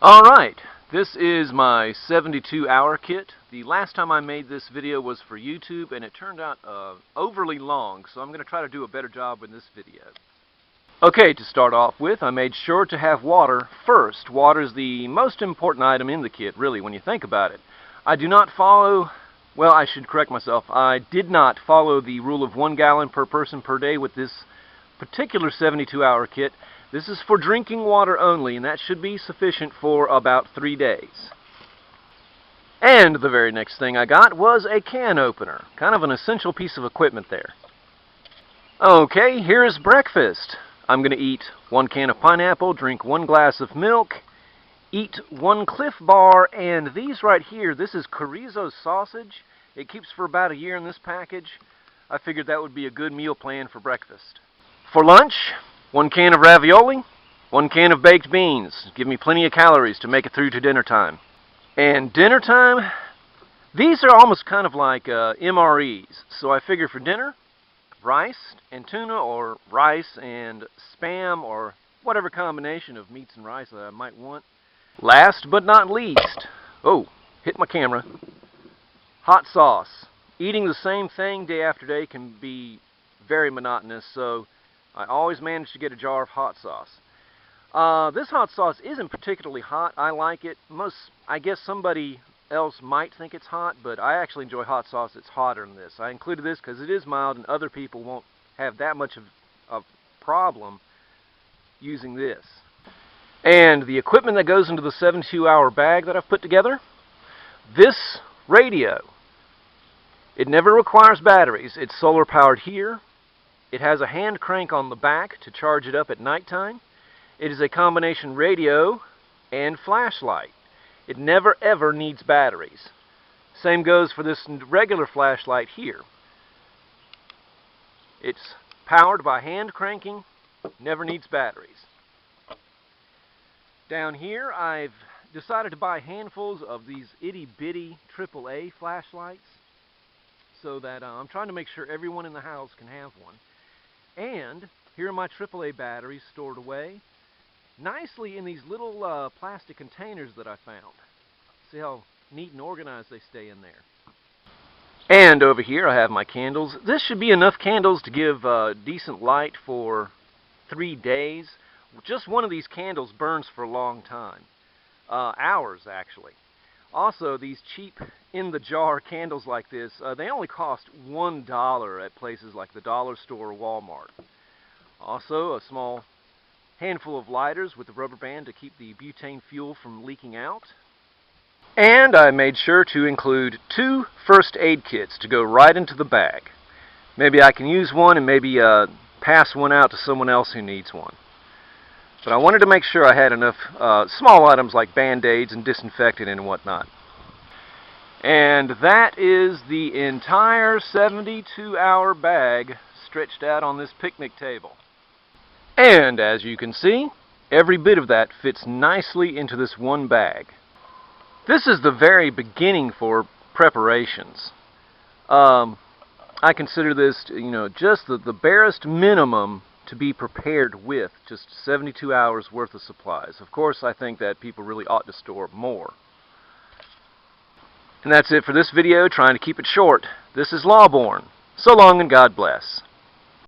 Alright, this is my 72-hour kit. The last time I made this video was for YouTube and it turned out overly long, so I'm going to try to do a better job in this video. Okay, to start off with, I made sure to have water first. Water is the most important item in the kit, really, when you think about it. I do not follow, well, I should correct myself, I did not follow the rule of 1 gallon per person per day with this particular 72-hour kit. This is for drinking water only, and that should be sufficient for about 3 days. And the very next thing I got was a can opener. Kind of an essential piece of equipment there. Okay, here's breakfast. I'm going to eat 1 can of pineapple, drink 1 glass of milk, eat 1 Cliff Bar, and these right here, this is chorizo sausage. It keeps for about a year in this package. I figured that would be a good meal plan for breakfast. For lunch, 1 can of ravioli, 1 can of baked beans. Give me plenty of calories to make it through to dinner time. And dinner time, these are almost kind of like MREs. So I figure for dinner, rice and tuna, or rice and Spam, or whatever combination of meats and rice that I might want. Last but not least, oh, hit my camera, hot sauce. Eating the same thing day after day can be very monotonous, so I always manage to get a jar of hot sauce. This hot sauce isn't particularly hot. I like it. I guess somebody else might think it's hot, but I actually enjoy hot sauce that's hotter than this. I included this because it is mild and other people won't have that much of a problem using this. And the equipment that goes into the 72-hour bag that I've put together, this radio, it never requires batteries. It's solar powered here. It has a hand crank on the back to charge it up at nighttime. It is a combination radio and flashlight. It never ever needs batteries. Same goes for this regular flashlight here. It's powered by hand cranking, never needs batteries. Down here I've decided to buy handfuls of these itty bitty AAA flashlights so that I'm trying to make sure everyone in the house can have one. And here are my AAA batteries stored away nicely in these little plastic containers that I found. See how neat and organized they stay in there. And over here I have my candles. This should be enough candles to give decent light for 3 days. Just one of these candles burns for a long time. Hours, actually. Also, these cheap in-the-jar candles like this, they only cost $1 at places like the dollar store or Walmart. Also, a small handful of lighters with a rubber band to keep the butane fuel from leaking out. And I made sure to include 2 first aid kits to go right into the bag. Maybe I can use one and maybe pass one out to someone else who needs one. But I wanted to make sure I had enough small items like Band-Aids and disinfectant and whatnot. And that is the entire 72-hour bag stretched out on this picnic table. And as you can see, every bit of that fits nicely into this one bag. This is the very beginning for preparations. I consider this, just the barest minimum to be prepared with, just 72 hours worth of supplies. Of course, I think that people really ought to store more. And that's it for this video, trying to keep it short. This is Lawborn. So long and God bless.